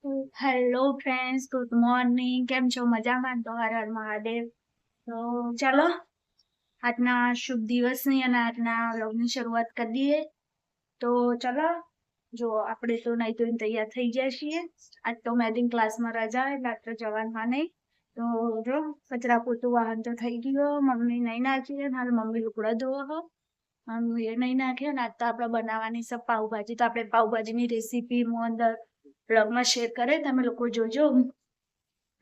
Hello friends, good morning. કેમ છો? મજામાં? તો હર હર મહાદેવ. તો ચાલો આજના શુભ દિવસની અને આજના વ્લોગની શરૂઆત કરી દઈએ. તો ચાલો, જો આપણે તો નહીં ધોઈને તૈયાર થઈ ગયા છીએ. આજ તો મેથિંગ ક્લાસમાં રજા એટલે આજ તો જવાનું નહીં. તો જો કચરા પોતું વાહન તો થઈ ગયો, મમ્મી નહીં નાખી, હાલ મમ્મી લુગડા ધોવા મમ્મી એ નહીં નાખ્યો. ને આજ તો આપણે બનાવવાની છે પાઉભાજી. તો આપણે પાઉભાજીની રેસીપી હું અંદર બ્લોગમાં શેર કરે, તમે લોકો જોજો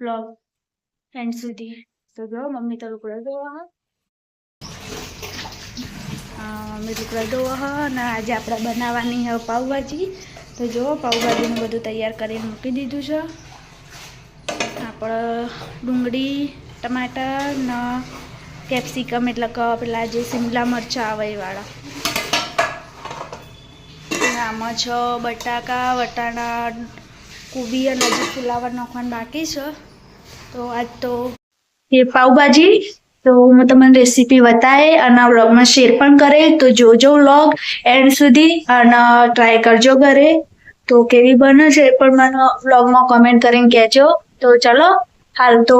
બ્લોગ એન્ડ સુધી. તો જો મમ્મી તો લુગડા ધોવા મમ્મી લુગડા ધોવા અને આજે આપણે બનાવવાની છે પાઉભાજી. તો જો પાઉભાજીનું બધું તૈયાર કરીને મૂકી દીધું છે. આપણે ડુંગળી, ટમાટર ને કેપ્સિકમ એટલે કે પેલા જે શિમલા મરચાં આવે એ વાળા. આમાં છે બટાકા, વટાણા, કોબી અને હજી ફુલાવર નાખવાનું બાકી છે. તો આજ તો એ પાઉભાજી તો હું તમને રેસીપી બતાવે અને વ્લોગમાં શેર પણ કરે. તો જોજો વ્લોગ એન્ડ સુધી અને ટ્રાય કરજો ઘરે. તો કેવી બને છે એ પણ મને વ્લોગમાં કમેન્ટ કરીને કહેજો. તો ચલો હાલ તો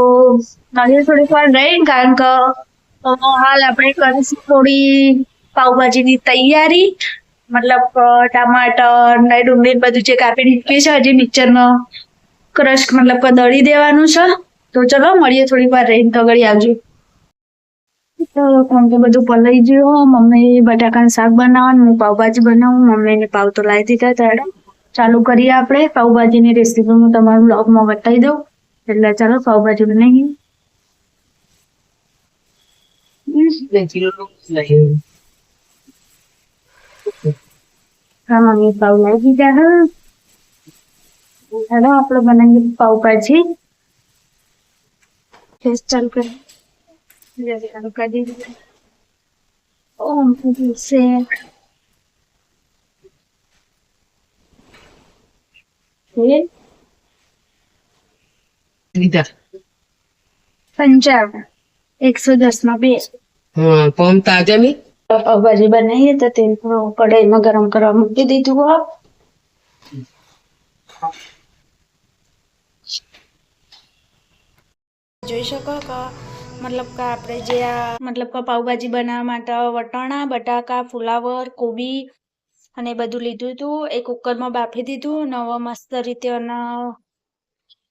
મળીએ થોડીક વાર રહીને, કારણ કે હાલ આપણે કરીશું થોડી પાઉભાજીની તૈયારી. મતલબ ટમાટર ને ડુંગળી બધું જે કાપી મૂકી છે હજી મિક્સરમાં ક્રશ મતલબ કે દળી દેવાનું છે. તો ચલો મળીએ થોડી વાર રહીને, તો ઘડી આવજો. કોણ કે બધું પલાઈ ગયું. મમ્મી બટાકાનું શાક બનાવવાનું, હું પાઉભાજી બનાવું. મમ્મીને પાઉ તો લાવી દીધા હતા. ચાલુ કરીએ આપણે પાઉભાજીની રેસીપી. હું તમારું બ્લોગમાં બતાવી દઉં. એટલે ચાલો પાઉભાજી બનાવીએ. હા મમ્મી પાઉ લાવી દીધા. હા ચાલો આપણે બનાવીએ પાઉભાજી. ગેસ ચાલુ કરી ચાલુ કરી દીધું. ઓમ છે લીધા 55 110 માં 2. પમ તાજા ની પાઉભાજી બનાવીએ તો તેલ કઢાઈમાં ગરમ કરવા મૂકી દીધું હોય. જોઈ શકો કે મતલબ કે આપણે જે આ મતલબ કે પાઉભાજી બનાવવા માટે વટાણા, બટાકા, ફુલાવર, કોબી અને બધું લીધું હતું. એ કુકરમાં બાફી દીધું. અને હવે મસ્ત રીતે અને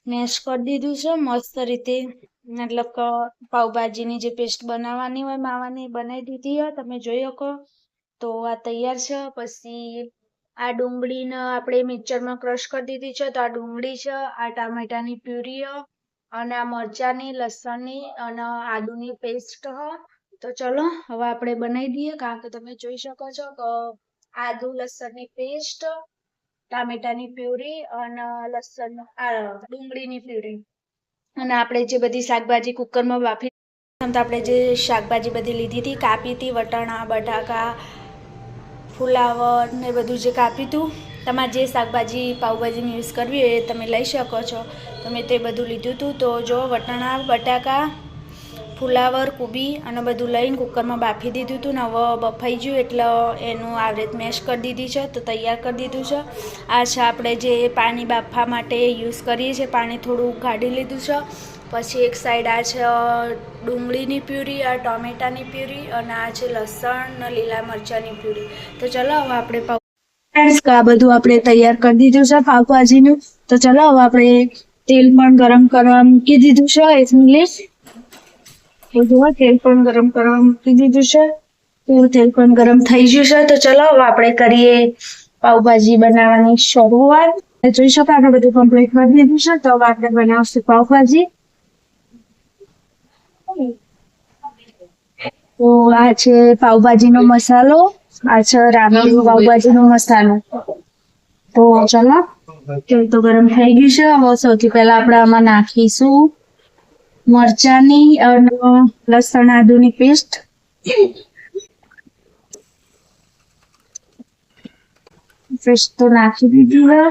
મેશ કરી દીધું છે મસ્ત રીતે. મતલબ કે પાઉભાજીની જે પેસ્ટ બનાવવાની હોય માવાની બનાવી દીધી હોય, તમે જોઈ શકો. તો આ તૈયાર છે. પછી આ ડુંગળીને આપણે મિક્સરમાં ક્રશ કરી દીધી છે. તો આ ડુંગળી છે, આ ટામેટાની પ્યુરી અને આ મરચાની, લસણની અને આદુની પેસ્ટ હ. તો ચલો હવે આપણે બનાવી દઈએ, કારણ કે તમે જોઈ શકો છો કે આદુ લસણની પેસ્ટ, ટામેટાની પ્યુરી અને લસણ ડુંગળીની પ્યુરી અને આપણે જે બધી શાકભાજી કુકરમાં બાફી આપણે જે શાકભાજી બધી લીધી હતી, કાપી હતી, વટાણા, બટાકા, ફુલાવર ને બધું જે કાપ્યું હતું. તમારે જે શાકભાજી પાઉભાજીની યુઝ કરવી હોય એ તમે લઈ શકો છો. તમે તે બધું લીધું હતું. તો જો વટાણા, બટાકા, ફુલાવર, કોબી અને બધું લઈને કુકરમાં બાફી દીધું હતું. ને હવે બફાઈ ગયું એટલે એનું આ રીતે મેશ કરી દીધી છે. તો તૈયાર કરી દીધું છે. આ છે આપણે જે પાણી બાફવા માટે યુઝ કરીએ છીએ. પાણી થોડું કાઢી લીધું છે. પછી એક સાઈડ આ છે ડુંગળીની પ્યુરી, આ ટોમેટાની પ્યુરી અને આ છે લસણ ને લીલા મરચાંની પ્યુરી. તો ચલો હવે આપણે આ બધું આપણે તૈયાર કરી દીધું છે પાવભાજીનું. તો ચલો હવે આપણે તેલ પણ ગરમ કરવા મૂકી દીધું છે. 1 મિનિટ. તેલ પણ ગરમ કરવા મૂકી દીધું છે. તેલ પણ ગરમ થઈ ગયું છે. તો ચલો હવે આપણે કરીએ પાવભાજી બનાવવાની શરૂઆત. જોઈ શકો આપણે બધું કમ્પ્લીટ કરી દીધું છે. તો હવે આપણે બનાવશું પાવભાજી. તો આ છે પાવભાજીનો મસાલો, આ છે રામનો પાવભાજીનો મસાલો. તો ચલો તેલ તો ગરમ થઈ ગયું છે. હવે સૌથી પહેલા આપણે આમાં નાખીશું મરચાની અને લસણ આદુની પેસ્ટ. તો નાખી દીધી છે.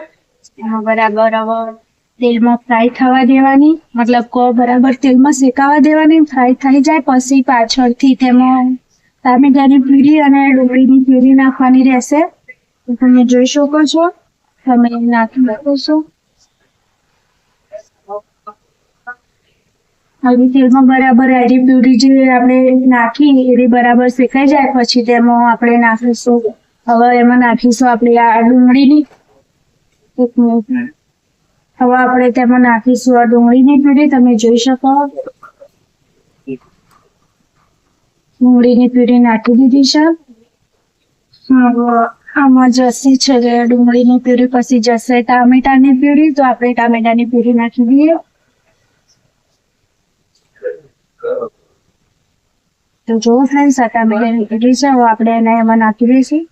એમાં બરાબર હવે તેલમાં ફ્રાય થવા દેવાની, મતલબ કે બરાબર તેલમાં શેકાવા દેવાની. ફ્રાય થઈ જાય પછી પાછળથી તેમાં ટામેટાની પ્યુરી અને ડુંગળીની પ્યુરી નાખવાની રહેશે. તો તમે જોઈ શકો છો. તમે નાખી શકો છો. હવે તેલમાં બરાબર એડી પ્યુરી જે આપણે નાખી એ બરાબર શેકાઈ જાય પછી તેમાં આપણે નાખીશું. હવે એમાં નાખીશું આપણે આ ડુંગળીની એક મિનિટ. હવે આપણે તેમાં નાખીશું આ ડુંગળીની પ્યુરી. તમે જોઈ શકો ડુંગળીની પ્યુરી નાખી દીધી છે. હવે આમાં જશે છે ડુંગળીની પ્યુરી, પછી જશે ટામેટાની પ્યુરી. તો આપણે ટામેટાની પ્યુરી નાખી દઈએ. તો જો ફ્રેન્ડ્સ આ ટામેટાની પ્યુરી છે. હવે આપણે એને એમાં નાખી દઈશું.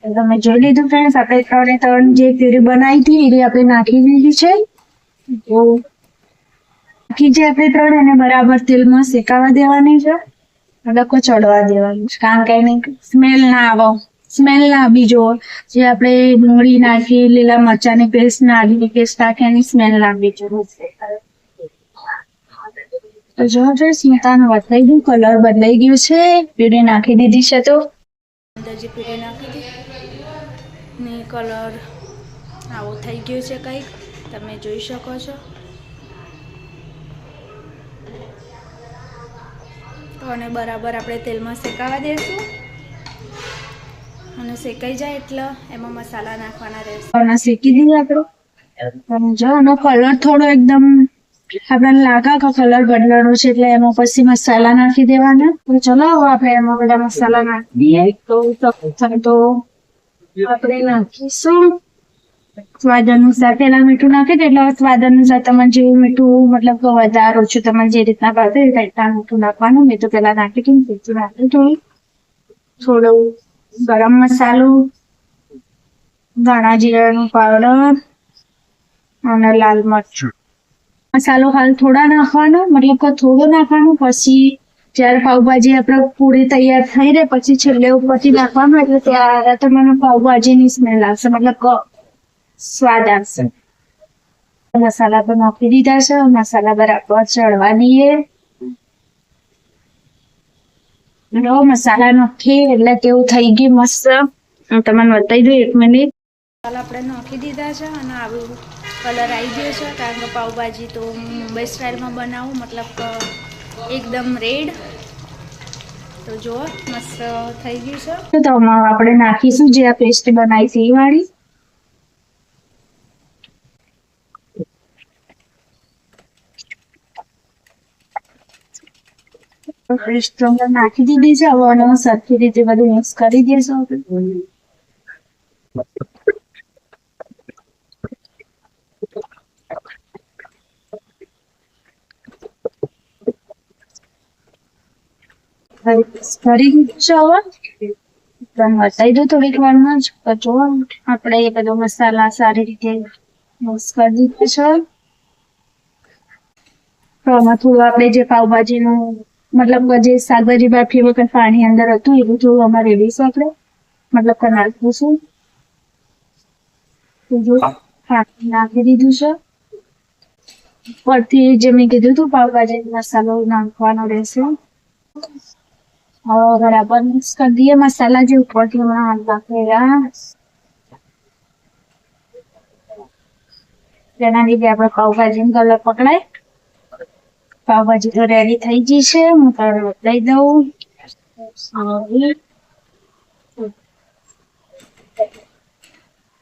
તમે જોઈ લીધું ફ્રેન્ડ્સ, આપણે 3 એ 3 જે પ્યુરી બનાવી હતી એ આપણે નાખી દીધી છે. બાકી જે આપણે 3 એને બરાબર તેલમાં શેકાવા દેવાની છે. ડકો ચડવા દેવાનું છે, કારણ કે એની સ્મેલ ના આવે, સ્મેલ ના આવી જો જે આપણે ડુંગળી નાખી, લીલા મરચાની પેસ્ટ ના આદુની પેસ્ટ નાખી એની સ્મેલ ના આવી જરૂર છે. તો જો સ્મિતાનું બદલાઈ ગયું, કલર બદલાઈ ગયું છે. પ્યુરી નાખી દીધી છે તો અંદર જે પ્યુરી નાખી દીધી ને કલર આવો થઈ ગયો છે કંઈક, તમે જોઈ શકો છો. તો અને બરાબર આપણે તેલમાં શેકાવા દઈશું અને શેકાઈ જાય એટલે એમાં મસાલા નાખવાના રહેશે. શેકી દઈએ આપણે. જો એનો કલર થોડો એકદમ આપણને લાગે કે કલર બદલાનો છે એટલે એમાં પછી મસાલા નાખી દેવાના. તો ચલો હવે આપણે એમાં બધા મસાલા નાખી દઈએ. તો આપણે નાખીશું સ્વાદ અનુસાર. પેલા મીઠું નાખી દે એટલે સ્વાદ અનુસાર તમારે જેવું મીઠું મતલબ કે વધારે ઓછું તમારે જે રીતના ભાવે એ રીતના મીઠું નાખવાનું. મેં તો પેલા નાખી દઉં, પછી નાખી થોડું ગરમ મસાલો, ધાણા જીરાનું પાવડર અને લાલ મરચું. મસાલો હાલ થોડા નાખવાનો, મતલબ કે થોડો નાખવાનો. પછી જયારે પાવભાજી આપણે પૂરી તૈયાર થઈ રહે પછી છેલ્લે ઉપરથી નાખવાનું એટલે ત્યારે તમને પાવભાજીની સ્મેલ આવશે, મતલબ સ્વાદ આવશે. મસાલા તો નાખી દીધા છે. મસાલા બરાબર ચડવા દઈએ. મસાલા નાખી એટલે કેવું થઈ ગયું મસ્ત. હું તમને બતાવી દઉં 1 મિનિટ. મસાલા આપણે નાખી દીધા છે અને આવું કલર આવી ગયો છે, કારણ કે પાવભાજી તો મુંબઈ સ્ટાઇલમાં બનાવું, મતલબ કે એકદમ રેડ. તો જો મસ્ત થઈ ગયું છે. તો આપણે નાખીશું જે આ પેસ્ટ બનાવી છે એ વાળી. પેસ્ટ નાખી દીધી છે. હવે આને સરખી રીતે બધું મિક્સ કરી દઈશું. કરી દીધું છે. હવે બતાવી દઉં થોડીક વારમાં જ. જો આપણે એ બધો મસાલા સારી રીતે મિક્સ કરી દીધો છે. તો આમાં થોડું આપણે જે પાવભાજીનું મતલબ જે શાકભાજી બાફી વખત પાણી અંદર હતું એ બધું અમારે રેડીશું આપણે, મતલબ કે નાખીશું. જો નાખી દીધું છે. પરથી જે મેં કીધું હતું પાવભાજી મસાલો નાખવાનો રહેશે. હવે બરાબર મિક્સ કરી દઈએ. મસાલા જે ઉપરથી નાખેલા તેના લીધે આપણે પાવભાજી કલર પકડાય. પાવભાજી તો રેડી થઈ ગઈ છે. હું તારે બદલાઈ દઉં.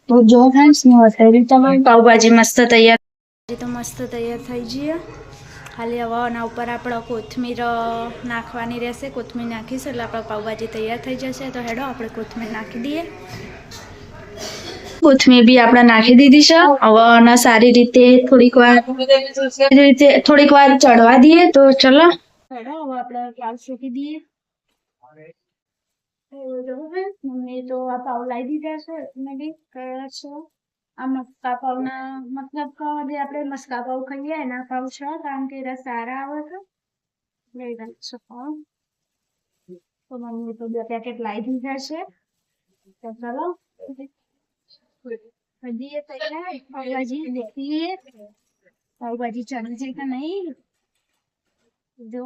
તો જો ફ્રેન્ડ્સ હું બતાવી તમારી પાવભાજી મસ્ત તૈયાર. તો મસ્ત તૈયાર થઈ જઈએ. ખાલી હવે આના ઉપર આપણે કોથમીર નાખવાની રહેશે. કોથમીર નાખીશું એટલે આપણે પાવભાજી તૈયાર થઈ જશે. તો હેડો આપણે કોથમીર નાખી દઈએ. કોથમીર બી આપણે નાખી દીધી છે. હવે આને સારી રીતે થોડીક વાર ચડવા દઈએ. તો ચલો હેડો હવે આપણે પાવ શેકી દઈએ. મેં તો આ પાવ લાવી દીધા છે. મેં બી કયા છે આ મસ્કા પાવના, મતલબ કે જે આપણે મસ્કા પાવ ખાઈએ એના પાવ છે, કારણ કે એના સારા આવે છે. લઈ શકશો પાવ. તો મમ્મી તો 2 પેકેટ લાવી દીધા છે. તો ચલો દીએ તૈયાર. પાવભાજી દેખીએ પાવભાજી ચડી છે કે નહીં. જો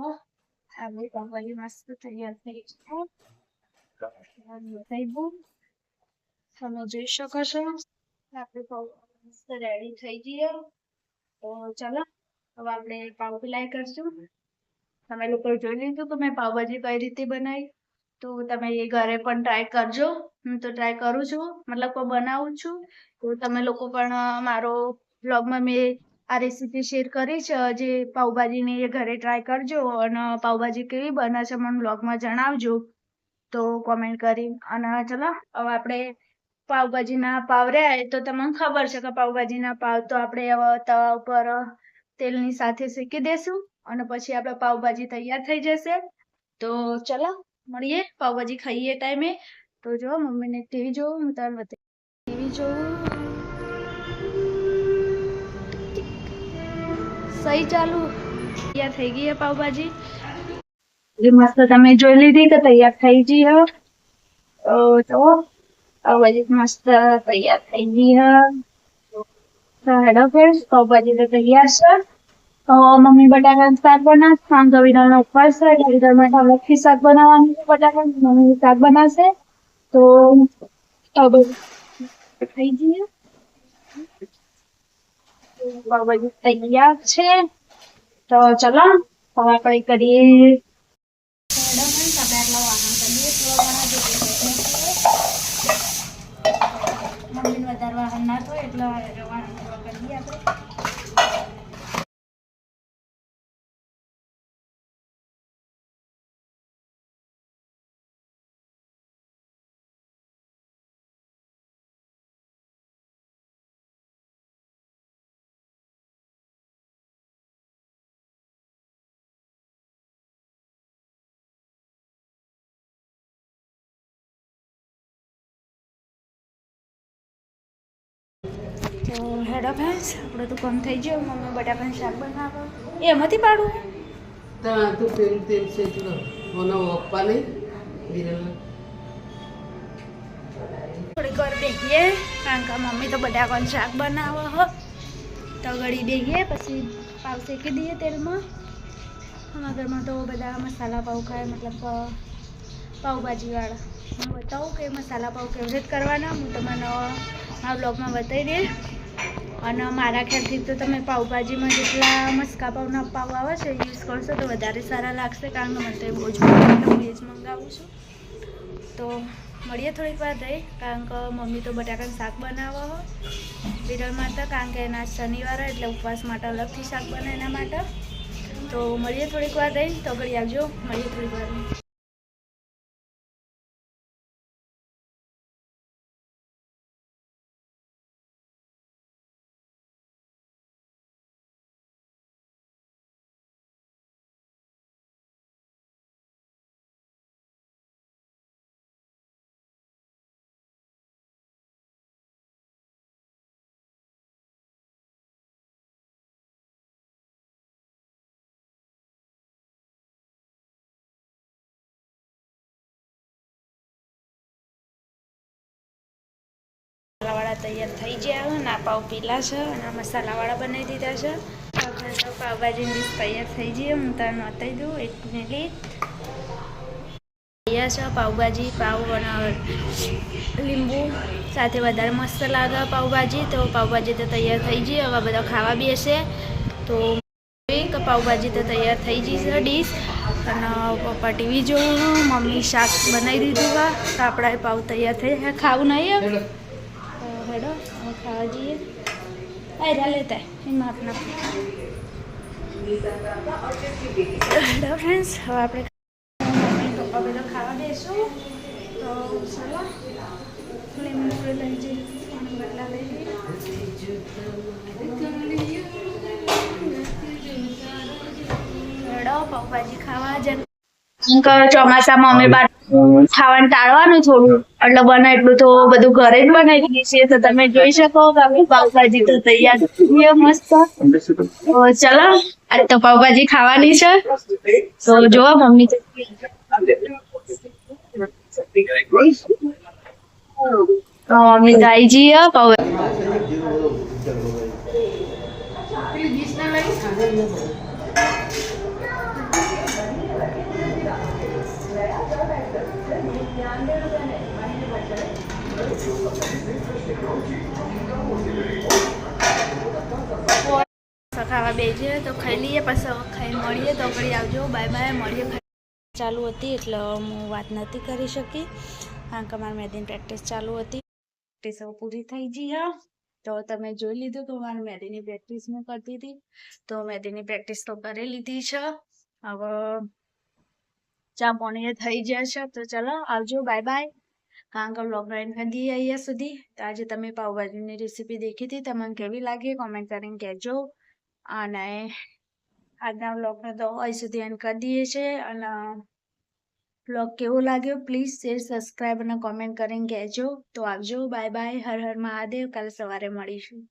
આપણે પાવભાજી મસ્ત તૈયાર થઈ છે. તમે જોઈ શકો છો આપણે પાવ મસ્ત રેડી થઈ ગઈ. તો ચાલો હવે આપણે પાવ ફ્રાય કરશું. તમે લોકો જોઈ લીધું કે મેં પાવભાજી કઈ રીતે બનાવી, તો તમે એ ઘરે પણ ટ્રાય કરજો. હું તો ટ્રાય કરું છું, મતલબ કે બનાવું છું. તો તમે લોકો પણ મારો બ્લોગમાં મેં આ રેસીપી શેર કરી છે જે પાવભાજીની, એ ઘરે ટ્રાય કરજો અને પાવભાજી કેવી બને છે મને બ્લોગમાં જણાવજો તો કોમેન્ટ કરી. અને ચલો હવે આપણે પાવભાજીના પાવ રહ્યા તો તમને ખબર છે કે પાવભાજીના પાવ તો આપણે હવે તવા ઉપર તેલની સાથે શેકી દેશું અને પછી આપણે પાવભાજી તૈયાર થઈ જશે. તો ચલો મળીએ પાવભાજી ખાઈએ ટાઈમે. તો જો મમ્મીને ટીવી જોવું, હું તમને બતાવી ટીવી જોવું. સહી ચાલુ તૈયાર થઈ ગઈ પાવભાજી. મસ્ત તમે જોઈ લીધી કે તૈયાર થઈ ગઈ હે. તો પાવભાજી મસ્ત તૈયાર થઈ ગઈ હે. તો હેડો ફ્રેન્ડ્સ, પાવભાજી તો તૈયાર છે. મમ્મી બટાકાનું શાક બનાવશે. આમ તો વિરાળનો ઉપવાસ છે એટલે વિરાળ માટે અલગથી શાક બનાવવાનું છે. બટાકાનું મમ્મી શાક બનાવશે. તો થઈ ગઈ પાવભાજી તૈયાર છે. તો ચલો હવે આપણે કરીએ. મમ્મીને વધારે વાહન ના થાય એટલે વાહન કરીએ આપણે. તો હેડો ફ્રેન્ડ્સ, આપણે તો કામ થઈ ગયું. મમ્મી બટાકાનું શાક બનાવો એમાંથી પાડું. તું પેલું તેલ છે એટલો મને ઓપા નહીં વિરલ. થોડીક વાર બેસીએ કારણ કે મમ્મી તો બટાકાનું શાક બનાવો હો. તો ગળી બેસીએ પછી પાવ શેકી દઈએ તેલમાં. અમારા ઘરમાં તો બધા મસાલા પાવ ખાય, મતલબ પાવભાજીવાળા. હું બતાવું કે મસાલા પાવ કેવી રીતે કરવાના, હું તમને મારા બ્લોગમાં બતાવી દે. અને મારા ખ્યાલથી તો તમે પાવભાજીમાં જેટલા મસ્કા પાવના પાવ આવે છે યુઝ કરશો તો વધારે સારા લાગશે, કારણ કે મને તો બહુ જ હું એ જ મંગાવું છું. તો મળીએ થોડીક વાર રહી, કારણ કે મમ્મી તો બટાકાનું શાક બનાવો વિરલ માટે, કારણ કે એના શનિવાર એટલે ઉપવાસ માટે અલગથી શાક બને એના માટે. તો મળીએ થોડીક વાર રહી, તો ઘડી આવજો. મળીએ થોડીક વાર રહી. મસાલાવાળા તૈયાર થઈ ગયા. ના પાવ પીલા છે અને મસાલાવાળા બનાવી દીધા છે. આપણે તો પાવભાજીની ડીશ તૈયાર થઈ ગઈ. હું તમને બતાવી દઉં 1 મિનિટ. તૈયાર છે પાવભાજી. પાવ અને લીંબુ સાથે વધારે મસ્ત લાગે પાવભાજી. તો પાવભાજી તો તૈયાર થઈ ગઈ. હવે બધા ખાવા બેસે. તો પાવભાજી તો તૈયાર થઈ ગઈ છે ડીશ. અને પપ્પા ટીવી જોવું, મમ્મી શાક બનાવી દીધું હા. તો આપણા પાવ તૈયાર થઈ ગયા. ખાવું નહીં હેડો હવે ખાવા જઈએ. આયરા લેતા એમાં આપણા હેડો ફ્રેન્ડ્સ, હવે આપણે મમ્મી પપ્પા બધા ખાવા બેસું. તો ચાલો લીંબુ લઈ જઈએ અને બદલા લઈ જઈએ. હેડો પાવભાજી ખાવા જ. ચોમાસામાં અમે બહાર ખાવાનું ટાળવાનું થોડું, એટલે બને એટલું તો બધું ઘરે જ બનાવી દઈએ છીએ. તો તમે જોઈ શકો કે આપણી પાવભાજી તો તૈયાર છે મસ્ત. તો ચલો આજે તો પાવભાજી ખાવાની છે. તો જોવા મમ્મી મમ્મી તો આવી જઈએ પાવ. ખાવા બેસીએ તો ખાઈ લઈએ, પછી ખાઈ મળીએ તો ઘડી આવજો. બાય બાય, મળીએ. ચાલુ હતી એટલે હું વાત નથી કરી શકી, કારણ કે મારી મહેંદીની પ્રેક્ટિસ ચાલુ હતી. પ્રેક્ટિસ હવે પૂરી થઈ ગઈ. તો તમે જોઈ લીધું કે મારી મહેંદીની પ્રેક્ટિસ મેં કરતી હતી, તો મહેંદીની પ્રેક્ટિસ તો કરી લીધી છે. હવે ચા પાણી થઈ ગયા છે, તો ચલો આવજો. Bye by. કારણ કે બ્લોગ એન્ડ કરી દઈએ અહીંયા સુધી. તો આજે તમે પાવભાજીની રેસીપી દેખી હતી, તમને કેવી લાગી કોમેન્ટ કરીને કહેજો. અને આજના બ્લોગને તો અહીં સુધી એન્ડ કરી દઈએ છીએ. અને બ્લોગ કેવો લાગ્યો પ્લીઝ શેર, સબસ્ક્રાઈબ અને કોમેન્ટ કરીને કહેજો. તો આવજો. Bye bye. હર હર મહાદેવ. કાલે સવારે મળીશું.